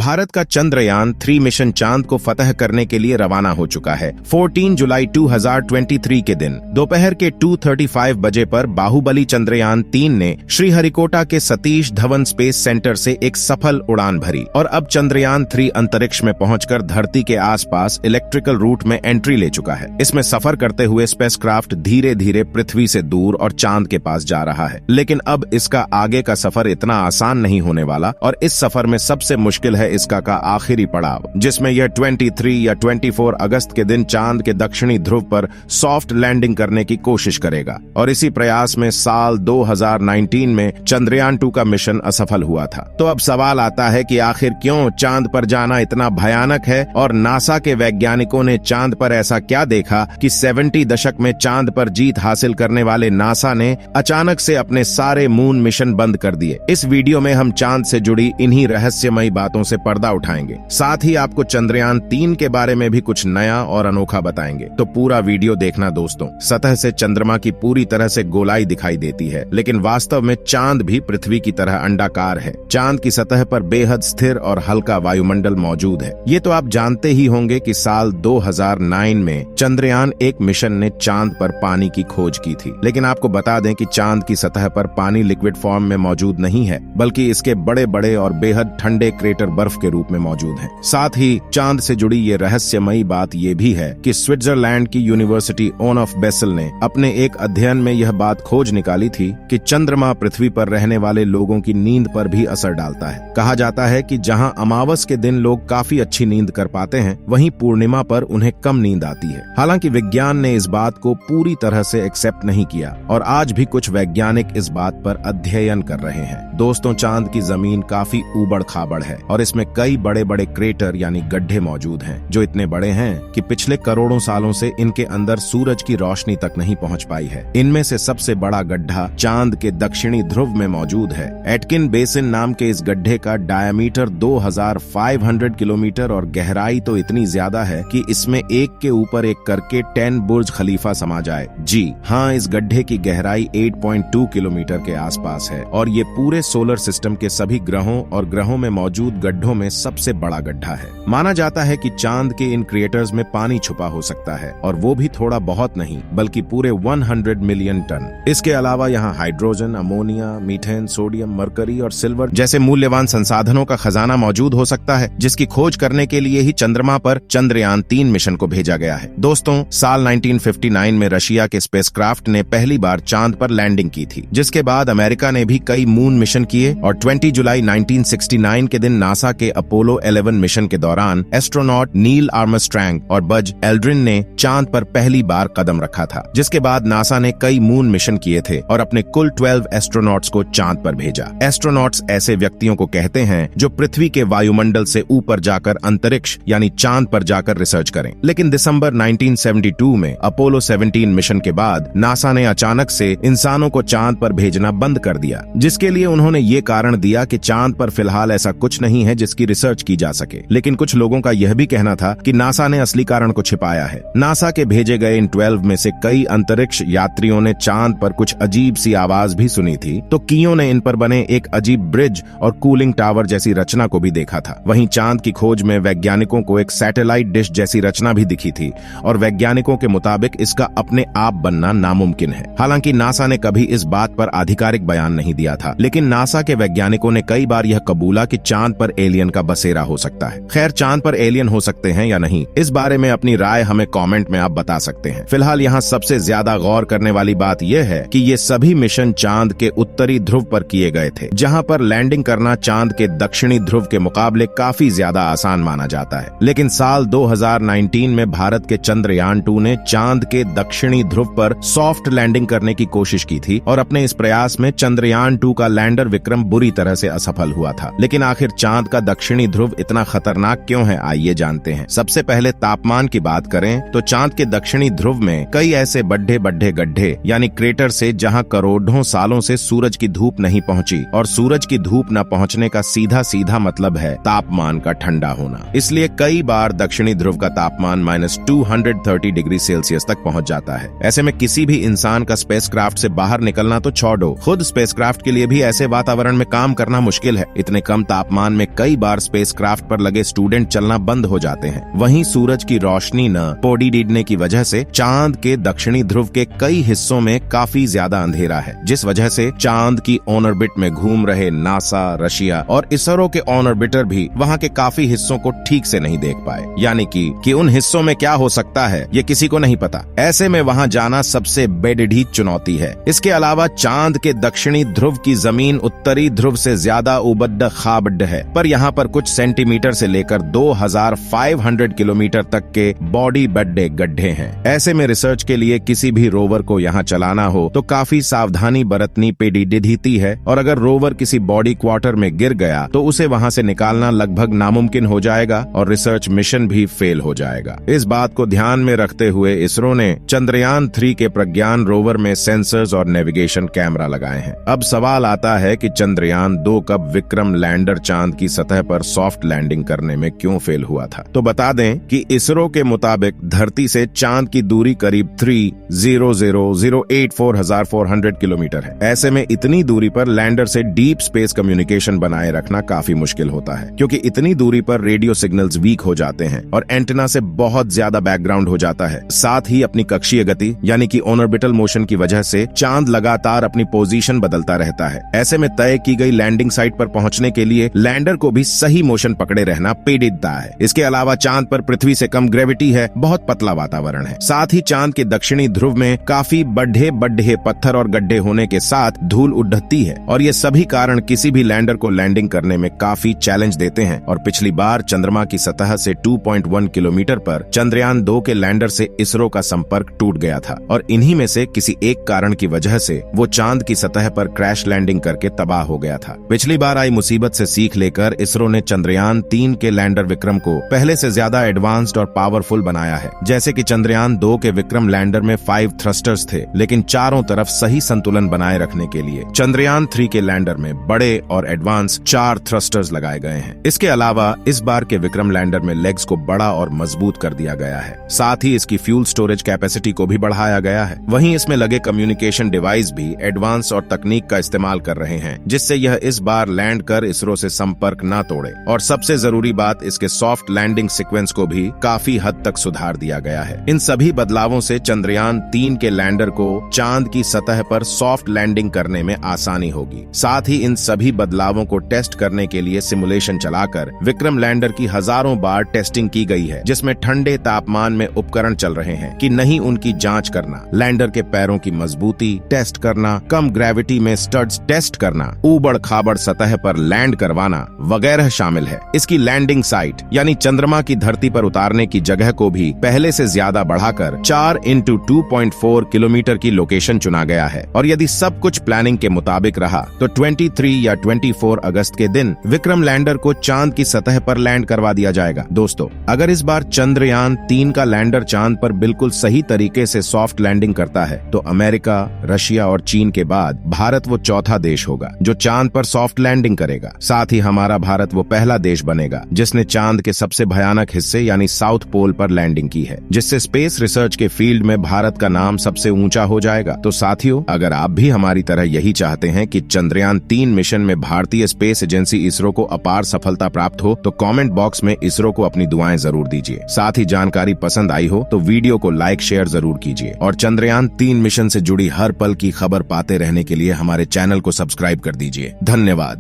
भारत का चंद्रयान 3 मिशन चांद को फतह करने के लिए रवाना हो चुका है। 14 जुलाई 2023 के दिन दोपहर के 2:35 बजे पर बाहुबली चंद्रयान 3 ने श्रीहरिकोटा के सतीश धवन स्पेस सेंटर से एक सफल उड़ान भरी और अब चंद्रयान 3 अंतरिक्ष में पहुंचकर धरती के आसपास इलेक्ट्रिकल रूट में एंट्री ले चुका है। इसमें सफर करते हुए स्पेसक्राफ्ट धीरे धीरे पृथ्वी से दूर और चांद के पास जा रहा है, लेकिन अब इसका आगे का सफर इतना आसान नहीं होने वाला और इस सफर में सबसे मुश्किल है इसका का आखिरी पड़ाव, जिसमें यह 23 या 24 अगस्त के दिन चांद के दक्षिणी ध्रुव पर सॉफ्ट लैंडिंग करने की कोशिश करेगा। और इसी प्रयास में साल 2019 में चंद्रयान 2 का मिशन असफल हुआ था। तो अब सवाल आता है कि आखिर क्यों चांद पर जाना इतना भयानक है और नासा के वैज्ञानिकों ने चांद पर ऐसा क्या देखा कि 70 दशक में चांद पर जीत हासिल करने वाले नासा ने अचानक से अपने सारे मून मिशन बंद कर दिए। इस वीडियो में हम चांद से जुड़ी इन्हीं रहस्यमयी बातों से पर्दा उठाएंगे, साथ ही आपको चंद्रयान 3 के बारे में भी कुछ नया और अनोखा बताएंगे। तो पूरा वीडियो देखना दोस्तों। सतह से चंद्रमा की पूरी तरह से गोलाई दिखाई देती है, लेकिन वास्तव में चांद भी पृथ्वी की तरह अंडाकार है। चांद की सतह पर बेहद स्थिर और हल्का वायुमंडल मौजूद है। ये तो आप जानते ही होंगे कि साल 2009 में चंद्रयान 1 मिशन ने चांद पर पानी की खोज की थी, लेकिन आपको बता दें कि चांद की सतह पर पानी लिक्विड फॉर्म में मौजूद नहीं है, बल्कि इसके बड़े बड़े और बेहद ठंडे क्रेटर बर्फ के रूप में मौजूद हैं। साथ ही चांद से जुड़ी ये रहस्यमयी बात ये भी है कि स्विट्जरलैंड की यूनिवर्सिटी ओन ऑफ बेसल ने अपने एक अध्ययन में यह बात खोज निकाली थी कि चंद्रमा पृथ्वी पर रहने वाले लोगों की नींद पर भी असर डालता है। कहा जाता है कि जहां अमावस के दिन लोग काफी अच्छी नींद कर पाते हैं, वहीं पूर्णिमा पर उन्हें कम नींद आती है। हालांकि विज्ञान ने इस बात को पूरी तरह से एक्सेप्ट नहीं किया और आज भी कुछ वैज्ञानिक इस बात पर अध्ययन कर रहे हैं। दोस्तों, चांद की जमीन काफी ऊबड़ खाबड़ है और इसमें कई बड़े बड़े क्रेटर यानी गड्ढे मौजूद हैं, जो इतने बड़े हैं कि पिछले करोड़ों सालों से इनके अंदर सूरज की रोशनी तक नहीं पहुंच पाई है। इनमें से सबसे बड़ा गड्ढा चांद के दक्षिणी ध्रुव में मौजूद है। एटकिन बेसिन नाम के इस गड्ढे का डायमीटर 2500 किलोमीटर और गहराई तो इतनी ज्यादा है कि इसमें एक के ऊपर एक करके 10 बुर्ज खलीफा समा जाए। जी हाँ, इस गड्ढे की गहराई 8.2 किलोमीटर के आसपास है और ये पूरे सोलर सिस्टम के सभी ग्रहों और ग्रहों में मौजूद गड्ढों में सबसे बड़ा गड्ढा है। माना जाता है कि चांद के इन क्रिएटर्स में पानी छुपा हो सकता है, और वो भी थोड़ा बहुत नहीं बल्कि पूरे 100 मिलियन टन। इसके अलावा यहाँ hydrogen, ammonia, methane, sodium, mercury और सिल्वर जैसे मूल्यवान संसाधनों का खजाना मौजूद हो सकता है, जिसकी खोज करने के लिए ही चंद्रमा पर चंद्रयान 3 मिशन को भेजा गया है। दोस्तों, साल 1959 में रशिया के स्पेसक्राफ्ट ने पहली बार चांद पर लैंडिंग की थी, जिसके बाद अमेरिका ने भी कई मून मिशन किए और 20 जुलाई 1969 के दिन नासा के अपोलो 11 मिशन के दौरान एस्ट्रोनॉट नील आर्मस्ट्रैंग और बज एल्ड्रिन ने चांद पर पहली बार कदम रखा था। जिसके बाद नासा ने कई मून मिशन किए थे और अपने कुल 12 एस्ट्रोनॉट्स को चांद पर भेजा। एस्ट्रोनॉट्स ऐसे व्यक्तियों को कहते हैं जो पृथ्वी के वायुमंडल से ऊपर जाकर अंतरिक्ष यानी चांद पर जाकर रिसर्च करें। लेकिन दिसंबर 1972 में अपोलो 17 मिशन के बाद नासा ने अचानक से इंसानों को चांद पर भेजना बंद कर दिया, जिसके लिए उन्होंने ये कारण दिया कि चांद पर फिलहाल ऐसा कुछ नहीं है जिसकी रिसर्च की जा सके। लेकिन कुछ लोगों का यह भी कहना था कि नासा ने असली कारण को छिपाया है। नासा के भेजे गए इन 12 में से कई अंतरिक्ष यात्रियों ने चांद पर कुछ अजीब सी आवाज भी सुनी थी, तो कीयों ने इन पर बने एक अजीब ब्रिज और कूलिंग टावर जैसी रचना को भी देखा था। वहीं चांद की खोज में वैज्ञानिकों को एक सैटेलाइट डिश जैसी रचना भी दिखी थी और वैज्ञानिकों के मुताबिक इसका अपने आप बनना नामुमकिन है। हालांकि नासा ने कभी इस बात पर आधिकारिक बयान नहीं दिया था, लेकिन नासा के वैज्ञानिकों ने कई बार यह कबूला कि चांद पर एलियन का बसेरा हो सकता है। खैर, चांद पर एलियन हो सकते हैं या नहीं, इस बारे में अपनी राय हमें कमेंट में आप बता सकते हैं। फिलहाल यहाँ सबसे ज्यादा गौर करने वाली बात यह है कि ये सभी मिशन चांद के उत्तरी ध्रुव पर किए गए थे, जहाँ पर लैंडिंग करना चांद के दक्षिणी ध्रुव के मुकाबले काफी ज्यादा आसान माना जाता है। लेकिन साल 2019 में भारत के चंद्रयान 2 ने चांद के दक्षिणी ध्रुव पर सॉफ्ट लैंडिंग करने की कोशिश की थी और अपने इस प्रयास में चंद्रयान 2 का लैंडर विक्रम बुरी तरह से असफल हुआ था। लेकिन आखिर चांद का दक्षिणी ध्रुव इतना खतरनाक क्यों है, आइए जानते हैं। सबसे पहले तापमान की बात करें तो चांद के दक्षिणी ध्रुव में कई ऐसे बड्ढे बड्ढे गड्ढे यानी क्रेटर से जहां करोड़ों सालों से सूरज की धूप नहीं पहुंची, और सूरज की धूप न पहुंचने का सीधा सीधा मतलब है तापमान का ठंडा होना। इसलिए कई बार दक्षिणी ध्रुव का तापमान -230 डिग्री सेल्सियस तक पहुंच जाता है। ऐसे में किसी भी इंसान का स्पेसक्राफ्ट से बाहर निकलना तो छोड़ो, खुद स्पेसक्राफ्ट के लिए भी ऐसे वातावरण में काम करना मुश्किल है। इतने कम तापमान में कई कई बार स्पेसक्राफ्ट पर लगे स्टूडेंट चलना बंद हो जाते हैं। वहीं सूरज की रोशनी न पोड़ीने की वजह से चांद के दक्षिणी ध्रुव के कई हिस्सों में काफी ज्यादा अंधेरा है, जिस वजह से चांद की ऑन ऑर्बिट में घूम रहे नासा, रशिया और इसरो के ऑन ऑर्बिटर भी वहां के काफी हिस्सों को ठीक से नहीं देख पाए। यानी कि उन हिस्सों में क्या हो सकता है ये किसी को नहीं पता। ऐसे में वहां जाना सबसे बेढी चुनौती है। इसके अलावा चांद के दक्षिणी ध्रुव की जमीन उत्तरी ध्रुव से ज्यादा उबड्ड खाबड्ड है, पर यहाँ पर कुछ सेंटीमीटर से लेकर 2500 किलोमीटर तक के बॉडी बड्डे गड्ढे हैं। ऐसे में रिसर्च के लिए किसी भी रोवर को यहाँ चलाना हो तो काफी सावधानी बरतनी पेडीडीती है, और अगर रोवर किसी बॉडी क्वार्टर में गिर गया तो उसे वहां से निकालना लगभग नामुमकिन हो जाएगा और रिसर्च मिशन भी फेल हो जाएगा। इस बात को ध्यान में रखते हुए इसरो ने चंद्रयान 3 के प्रज्ञान रोवर में सेंसर्स और नेविगेशन कैमरा लगाए हैं। अब सवाल आता है कि चंद्रयान 2 कब विक्रम लैंडर चांद की सतह पर सॉफ्ट लैंडिंग करने में क्यों फेल हुआ था। तो बता दें कि इसरो के मुताबिक धरती से चांद की दूरी करीब 3,000,084,400 किलोमीटर है। ऐसे में इतनी दूरी पर लैंडर से डीप स्पेस कम्युनिकेशन बनाए रखना काफी मुश्किल होता है, क्योंकि इतनी दूरी पर रेडियो सिग्नल्स वीक हो जाते हैं और एंटेना से बहुत ज्यादा बैकग्राउंड हो जाता है। साथ ही अपनी कक्षीय गति यानी कि ऑर्बिटल मोशन की वजह से चांद लगातार अपनी पोजीशन बदलता रहता है। ऐसे में तय की गई लैंडिंग साइट पर पहुंचने के लिए लैंडर को भी सही मोशन पकड़े रहना पेचीदा है। इसके अलावा चांद पर पृथ्वी से कम ग्रेविटी है, बहुत पतला वातावरण है। साथ ही चांद के दक्षिणी ध्रुव में काफी बड्ढे पत्थर और गड्ढे होने के साथ धूल उड़ती है, और ये सभी कारण किसी भी लैंडर को लैंडिंग करने में काफी चैलेंज देते हैं। और पिछली बार चंद्रमा की सतह से 2.1 किलोमीटर पर चंद्रयान 2 के लैंडर से इसरो का संपर्क टूट गया था, और इन्हीं में से किसी एक कारण की वजह से वो चांद की सतह पर क्रैश लैंडिंग करके तबाह हो गया था। पिछली बार आई मुसीबत से सीख लेकर इसरो ने चंद्रयान 3 के लैंडर विक्रम को पहले से ज्यादा एडवांस्ड और पावरफुल बनाया है। जैसे कि चंद्रयान 2 के विक्रम लैंडर में 5 थ्रस्टर्स थे, लेकिन चारों तरफ सही संतुलन बनाए रखने के लिए चंद्रयान 3 के लैंडर में बड़े और एडवांस 4 थ्रस्टर्स लगाए गए हैं। इसके अलावा इस बार के विक्रम लैंडर में लेग्स को बड़ा और मजबूत कर दिया गया है। साथ ही इसकी फ्यूल स्टोरेज कैपेसिटी को भी बढ़ाया गया है। वहीं इसमें लगे कम्युनिकेशन डिवाइस भी एडवांस और तकनीक का इस्तेमाल कर रहे हैं, जिससे यह इस बार लैंड कर इसरो से संपर्क न तोड़े। और सबसे जरूरी बात, इसके सॉफ्ट लैंडिंग सीक्वेंस को भी काफी हद तक सुधार दिया गया है। इन सभी बदलावों से चंद्रयान 3 के लैंडर को चांद की सतह पर सॉफ्ट लैंडिंग करने में आसानी होगी। साथ ही इन सभी बदलावों को टेस्ट करने के लिए सिमुलेशन चलाकर विक्रम लैंडर की हजारों बार टेस्टिंग की गई है, जिसमें ठंडे तापमान में उपकरण चल रहे हैं कि नहीं उनकी जांच करना, लैंडर के पैरों की मजबूती टेस्ट करना, कम ग्रेविटी में स्टड्स टेस्ट करना, ऊबड़ खाबड़ सतह पर लैंड करवाना वगैरह शामिल है। इसकी लैंडिंग साइट यानी चंद्रमा की धरती पर उतारने की जगह को भी पहले से ज्यादा बढ़ाकर 4x2.4 किलोमीटर की लोकेशन चुना गया है। और यदि सब कुछ प्लानिंग के मुताबिक रहा तो 23 या 24 अगस्त के दिन विक्रम लैंडर को चांद की सतह पर लैंड करवा दिया जाएगा। दोस्तों, अगर इस बार चंद्रयान 3 का लैंडर चांद पर बिल्कुल सही तरीके से सॉफ्ट लैंडिंग करता है तो अमेरिका, रशिया और चीन के बाद भारत वो चौथा देश होगा जो चांद पर सॉफ्ट लैंडिंग करेगा। साथ ही हमारा भारत वो पहला देश बनेगा जिसने चांद के सबसे भयानक हिस्से यानी साउथ पोल पर लैंडिंग की है, जिससे स्पेस रिसर्च के फील्ड में भारत का नाम सबसे ऊंचा हो जाएगा। तो साथियों, अगर आप भी हमारी तरह यही चाहते हैं कि चंद्रयान 3 मिशन में भारतीय स्पेस एजेंसी इसरो को अपार सफलता प्राप्त हो तो कमेंट बॉक्स में इसरो को अपनी दुआएं जरूर दीजिए। साथ ही जानकारी पसंद आई हो तो वीडियो को लाइक शेयर जरूर कीजिए, और चंद्रयान 3 मिशन से जुड़ी हर पल की खबर पाते रहने के लिए हमारे चैनल को सब्सक्राइब कर दीजिए। धन्यवाद।